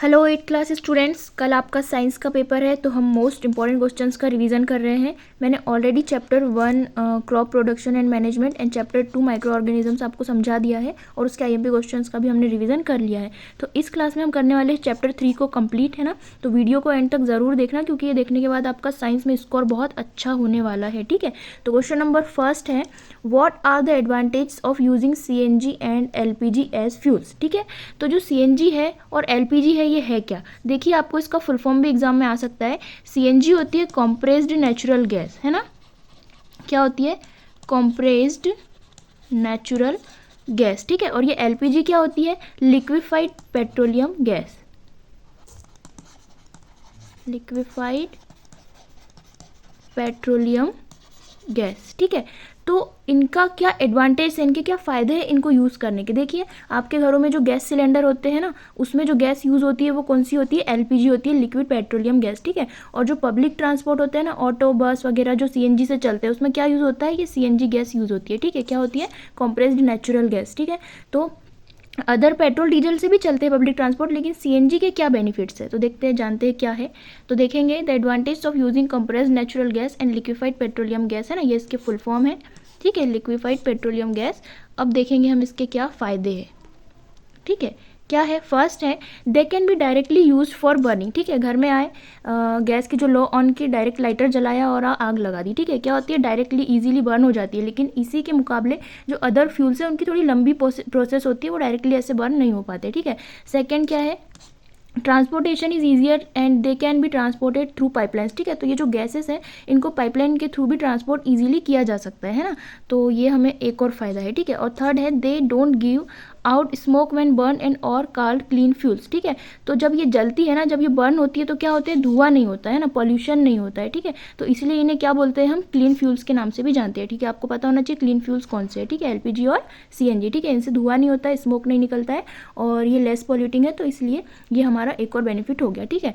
Hello 8 class students, कल आपका science का पेपर है तो हम मोस्ट इंपॉर्टेंट क्वेश्चंस का रिवीजन कर रहे हैं। मैंने already chapter 1 crop production and management and chapter 2 micro organisms आपको समझा दिया है और उसके आईएमपी क्वेश्चंस का भी हमने रिवीजन कर लिया है। तो इस क्लास में हम करने वाले हैं चैप्टर 3 को कंप्लीट, है ना। तो वीडियो को एंड तक ज़रूर देखना क्योंकि ये देखने के बाद आपका साइंस में स्कोर बहुत अच्छा होने वाला है, ठीक है। तो क्वेश्चन नंबर फर्स्ट है, what are the advantage of using CNG and LPG as fuels, ठीक है। तो जो सीएनजी है और एलपीजी है ये है क्या, देखिए आपको इसका फुल फॉर्म भी एग्जाम में आ सकता है। सीएनजी होती है कॉम्प्रेस्ड नेचुरल गैस, है ना। क्या होती है? कॉम्प्रेस्ड नेचुरल गैस, ठीक है। और ये एलपीजी क्या होती है? Liquefied petroleum gas, liquefied petroleum gas, ठीक है। तो इनका क्या एडवांटेज है, इनके क्या फ़ायदे हैं इनको यूज़ करने के। देखिए आपके घरों में जो गैस सिलेंडर होते हैं ना, उसमें जो गैस यूज़ होती है वो कौन सी होती है? एलपीजी होती है, लिक्विड पेट्रोलियम गैस, ठीक है। और जो पब्लिक ट्रांसपोर्ट होते हैं ना, ऑटो बस वगैरह जो सीएनजी से चलते हैं, उसमें क्या यूज़ होता है? ये सीएनजी गैस यूज़ होती है, ठीक है। क्या होती है? कॉम्प्रेस्ड नेचुरल गैस, ठीक है। तो अदर पेट्रोल डीजल से भी चलते हैं पब्लिक ट्रांसपोर्ट, लेकिन सीएनजी के क्या बेनिफिट्स है तो देखते हैं, जानते हैं क्या है। तो देखेंगे the advantage of using compressed natural gas and liquefied petroleum gas, है ना, ये इसके फुल फॉर्म है, ठीक है, लिक्विफाइड पेट्रोलियम गैस। अब देखेंगे हम इसके क्या फ़ायदे हैं, ठीक है। क्या है? फर्स्ट है, they can be directly use for burning, ठीक है। घर में आए, गैस की जो लो ऑन की, डायरेक्ट लाइटर जलाया और आग लगा दी, ठीक है। क्या होती है? डायरेक्टली इजीली बर्न हो जाती है। लेकिन इसी के मुकाबले जो अदर फ्यूल्स है उनकी थोड़ी लंबी प्रोसेस होती है, वो डायरेक्टली ऐसे बर्न नहीं हो पाते, ठीक है। सेकेंड क्या है? Transportation is easier and they can be transported through pipelines, ठीक है। तो ये जो गैसेस हैं इनको पाइपलाइन के थ्रू भी ट्रांसपोर्ट इजीली किया जा सकता है ना। तो ये हमें एक और फ़ायदा है, ठीक है। और थर्ड है, they don't give out smoke when burn and और कॉल्ड क्लीन फ्यूल्स, ठीक है। तो जब ये जलती है ना, जब ये बर्न होती है तो क्या होता है? धुआं नहीं होता है ना, पॉल्यूशन नहीं होता है, ठीक है। तो इसलिए इन्हें क्या बोलते हैं? हम क्लीन फ्यूल्स के नाम से भी जानते हैं, ठीक है। आपको पता होना चाहिए क्लीन फ्यूल्स कौन से है, ठीक है। एलपीजी और सीएनजी, ठीक है। इनसे धुआं नहीं होता है, स्मोक नहीं निकलता है और ये लेस पॉल्यूटिंग है, तो इसलिए ये हमारा एक और बेनिफिट हो गया, ठीक है।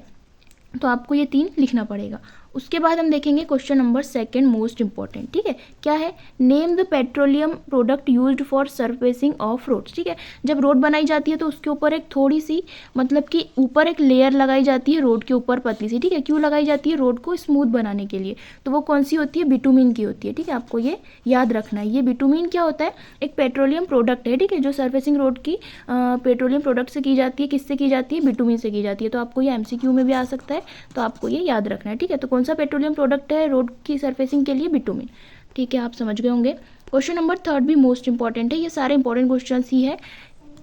तो आपको ये 3 लिखना पड़ेगा। उसके बाद हम देखेंगे question number second, most important, ठीक है। क्या है? Name the petroleum product used for surfacing of roads, ठीक है। जब रोड बनाई जाती है तो उसके ऊपर एक थोड़ी सी, मतलब कि ऊपर एक लेयर लगाई जाती है रोड के ऊपर, पतली सी, ठीक है। क्यों लगाई जाती है? रोड को स्मूथ बनाने के लिए। तो वो कौन सी होती है? बिटुमिन की होती है, ठीक है। आपको ये याद रखना है। ये बिटुमिन क्या होता है? एक पेट्रोलियम प्रोडक्ट है, ठीक है, जो सर्फेसिंग रोड की पेट्रोलियम प्रोडक्ट से की जाती है। किससे की जाती है? बिटुमिन से की जाती है। तो आपको ये एमसीक्यू में भी आ सकता है, तो आपको ये याद रखना है, ठीक है। तो कौन सा पेट्रोलियम प्रोडक्ट है रोड की सरफेसिंग के लिए? बिटुमिन, ठीक है, आप समझ गए होंगे। क्वेश्चन नंबर थर्ड भी मोस्ट इंपॉर्टेंट है, ये सारे इंपॉर्टेंट क्वेश्चन ही है।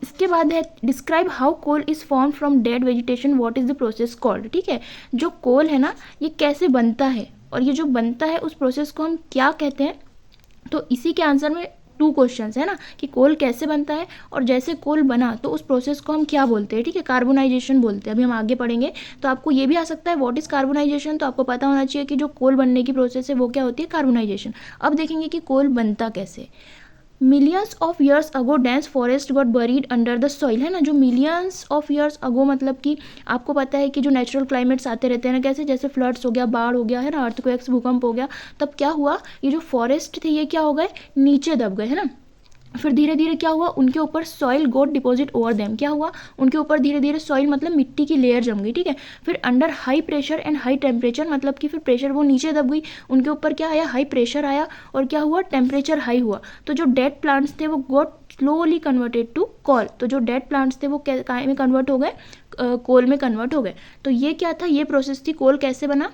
इसके बाद है, describe how coal is form from dead vegetation, what is the process called, ठीक है। जो कोल है ना, ये कैसे बनता है और ये जो बनता है उस प्रोसेस को हम क्या कहते हैं। तो इसी के आंसर में 2 क्वेश्चंस है ना, कि कोल कैसे बनता है और जैसे कोल बना तो उस प्रोसेस को हम क्या बोलते हैं, ठीक है। कार्बोनाइजेशन बोलते हैं, अभी हम आगे पढ़ेंगे। तो आपको ये भी आ सकता है, व्हाट इज कार्बोनाइजेशन। तो आपको पता होना चाहिए कि जो कोल बनने की प्रोसेस है वो क्या होती है? कार्बोनाइजेशन। अब देखेंगे कि कोल बनता कैसे। Millions of years ago dense forest got buried under the soil, है ना। जो मिलियंस ऑफ ईयर्स अगो, मतलब कि आपको पता है कि जो नेचुरल क्लाइमेट्स आते रहते हैं ना, कैसे, जैसे फ्लड्स हो गया, बाढ़ हो गया, है ना, अर्थक्वेक्स, भूकंप हो गया, तब क्या हुआ? ये जो फॉरेस्ट थे ये क्या हो गए? नीचे दब गए, है ना। फिर धीरे धीरे क्या हुआ? उनके ऊपर सॉइल गोट डिपॉजिट ओवर देम, क्या हुआ? उनके ऊपर धीरे धीरे सॉइल, मतलब मिट्टी की लेयर जम गई, ठीक है। फिर under high pressure and high temperature, मतलब कि फिर प्रेशर, वो नीचे दब गई, उनके ऊपर क्या आया? हाई प्रेशर आया और क्या हुआ? टेम्परेचर हाई हुआ। तो जो डेड प्लांट्स थे वो गोट स्लोली कन्वर्टेड टू कोल, तो जो डेड प्लांट्स थे वो काय में कन्वर्ट हो गए? कोल में कन्वर्ट हो गए। तो ये क्या था? ये प्रोसेस थी। कोल कैसे बना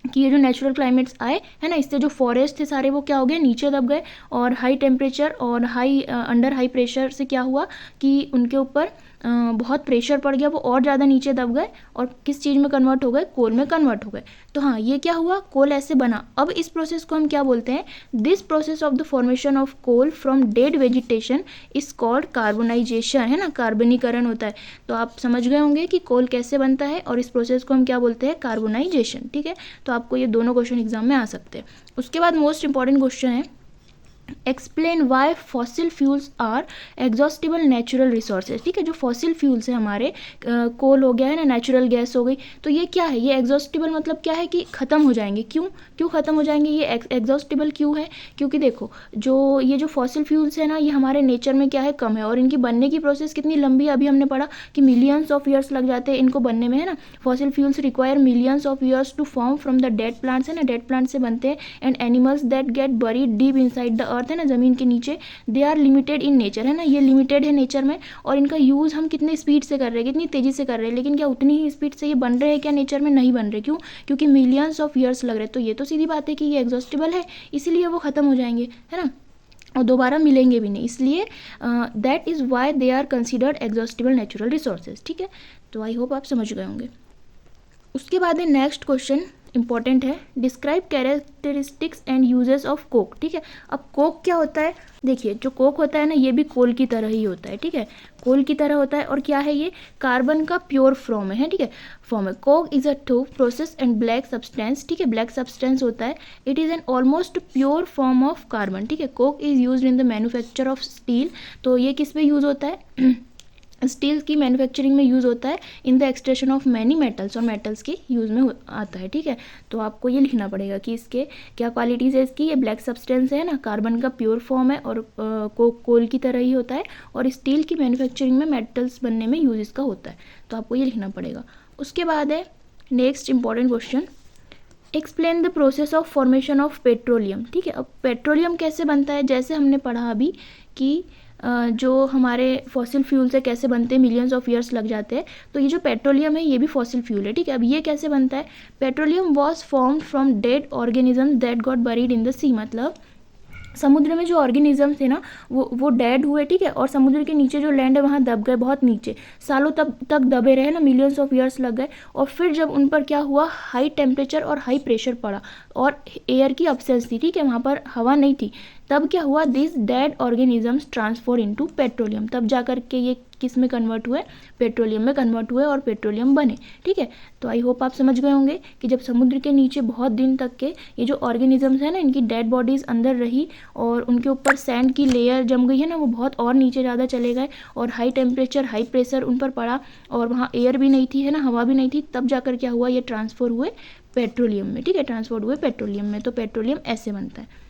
कि ये जो नेचुरल क्लाइमेट्स आए, है ना, इससे जो फॉरेस्ट थे सारे वो क्या हो गए? नीचे दब गए। और हाई टेम्परेचर और अंडर हाई प्रेशर से क्या हुआ कि उनके ऊपर बहुत प्रेशर पड़ गया, वो और ज़्यादा नीचे दब गए और किस चीज़ में कन्वर्ट हो गए? कोल में कन्वर्ट हो गए। तो हाँ, ये क्या हुआ? कोल ऐसे बना। अब इस प्रोसेस को हम क्या बोलते हैं? This process of the formation of coal from dead vegetation is called carbonisation, है ना, कार्बनीकरण होता है। तो आप समझ गए होंगे कि कोल कैसे बनता है और इस प्रोसेस को हम क्या बोलते हैं? कार्बोनाइजेशन, ठीक है। तो आपको ये दोनों क्वेश्चन एग्जाम में आ सकते हैं। उसके बाद मोस्ट इंपॉर्टेंट क्वेश्चन है, explain why fossil fuels are exhaustible natural resources. ठीक है, जो फॉसिल फ्यूल्स है हमारे, कोल हो गया है ना, नेचुरल गैस हो गई, तो ये क्या है, ये एग्जॉस्टिबल मतलब क्या है कि ख़त्म हो जाएंगे। क्यों ख़त्म हो जाएंगे, ये एग्जॉस्टिबल क्यों है, क्योंकि देखो ये जो फॉसिल फ्यूल्स है ना, ये हमारे नेचर में क्या है, कम है, और इनकी बनने की प्रोसेस कितनी लंबी है, अभी हमने पढ़ा कि मिलियंस ऑफ ईयर्स लग जाते हैं इनको बनने में, है ना। Fossil fuels require millions of years to form from the dead plants, है ना, डेड प्लांट से बनते हैं। And animals that get buried deep inside the earth, है ना, ज़मीन के नीचे, they are limited in nature, है ना, ये लिमिटेड है नेचर में, और इनका यूज़ हम कितनी स्पीड से कर रहे हैं, कितनी तेज़ी से कर रहे हैं, लेकिन क्या उतनी ही स्पीड से ये बन रहे हैं क्या नेचर में, नहीं बन रहे। क्यों, क्योंकि मिलियंस ऑफ ईयर्स लग रहे हैं। तो ये तो सीधी बात है कि ये एग्जॉस्टिबल है, इसीलिए वो ख़त्म हो जाएंगे, है ना, और दोबारा मिलेंगे भी नहीं, इसलिए that is why they are considered exhaustible natural resources. ठीक है, तो आई होप आप समझ गए होंगे। उसके बाद है नेक्स्ट क्वेश्चन, इंपॉर्टेंट है, describe characteristics and uses of Coke. ठीक है, अब कोक क्या होता है, देखिए जो कोक होता है ना, ये भी कोल की तरह ही होता है। ठीक है, कोल की तरह होता है, और क्या है, ये कार्बन का प्योर फॉर्म है। ठीक है, फॉर्म है। Coke is a tough porous and black substance. ठीक है, ब्लैक सब्सटेंस होता है। It is an almost pure form of carbon. ठीक है, coke is use in the manufacture of steel. तो ये किस में यूज़ होता है, स्टील की मैन्युफैक्चरिंग में यूज़ होता है। In the extraction of many metals, और मेटल्स के यूज़ में आता है। ठीक है, तो आपको ये लिखना पड़ेगा कि इसके क्या क्वालिटीज़ है इसकी, ये ब्लैक सब्सटेंस है ना, कार्बन का प्योर फॉर्म है, और कोल की तरह ही होता है, और स्टील की मैन्युफैक्चरिंग में मेटल्स बनने में यूज़ इसका होता है। तो आपको ये लिखना पड़ेगा। उसके बाद है next important question, explain the process of formation of petroleum. ठीक है, अब पेट्रोलियम कैसे बनता है, जैसे हमने पढ़ा अभी कि जो हमारे फॉसिल फ्यूल से कैसे बनते हैं, मिलियंस ऑफ ईयर्स लग जाते हैं, तो ये जो पेट्रोलियम है ये भी फॉसिल फ्यूल है। ठीक है, अब ये कैसे बनता है, petroleum was formed from dead organisms that got buried in the sea, मतलब समुद्र में जो ऑर्गेनिज्म थे ना, वो डेड हुए। ठीक है, और समुद्र के नीचे जो लैंड है वहाँ दब गए, बहुत नीचे, सालों तक दबे रहे ना, मिलियंस ऑफ ईयर्स लग गए, और फिर जब उन पर क्या हुआ, हाई टेम्परेचर और हाई प्रेशर पड़ा, और एयर की अब्सेंस थी। ठीक है, वहाँ पर हवा नहीं थी, तब क्या हुआ, this dead organisms transform into petroleum, तब जा कर के ये किस में कन्वर्ट हुए, पेट्रोलियम में कन्वर्ट हुए, और पेट्रोलियम बने। ठीक है, तो आई होप आप समझ गए होंगे कि जब समुद्र के नीचे बहुत दिन तक के ये जो ऑर्गेनिजम्स हैं ना, इनकी डेड बॉडीज़ अंदर रही, और उनके ऊपर सैंड की लेयर जम गई है ना, वो बहुत और नीचे ज़्यादा चले गए, और हाई टेम्परेचर हाई प्रेशर उन पर पड़ा, और वहाँ एयर भी नहीं थी, है ना, हवा भी नहीं थी, तब जाकर क्या हुआ, ये ट्रांसफर हुए पेट्रोलियम में। ठीक है, ट्रांसफर हुए पेट्रोलियम में, तो पेट्रोलियम ऐसे बनता है।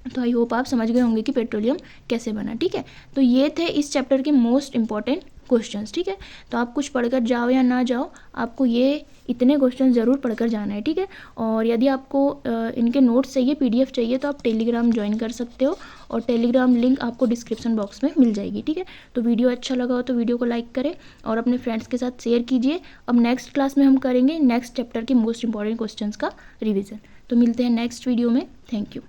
तो आई होप आप समझ गए होंगे कि पेट्रोलियम कैसे बना। ठीक है, तो ये थे इस चैप्टर के मोस्ट इंपॉर्टेंट क्वेश्चंस। ठीक है, तो आप कुछ पढ़कर जाओ या ना जाओ, आपको ये इतने क्वेश्चन ज़रूर पढ़कर जाना है। ठीक है, और यदि आपको इनके नोट्स चाहिए, PDF चाहिए, तो आप टेलीग्राम ज्वाइन कर सकते हो, और टेलीग्राम लिंक आपको डिस्क्रिप्शन बॉक्स में मिल जाएगी। ठीक है, तो वीडियो अच्छा लगा हो तो वीडियो को लाइक करें, और अपने फ्रेंड्स के साथ शेयर कीजिए। अब नेक्स्ट क्लास में हम करेंगे नेक्स्ट चैप्टर के मोस्ट इंपॉर्टेंट क्वेश्चंस का रिविज़न। तो मिलते हैं नेक्स्ट वीडियो में। Thank you.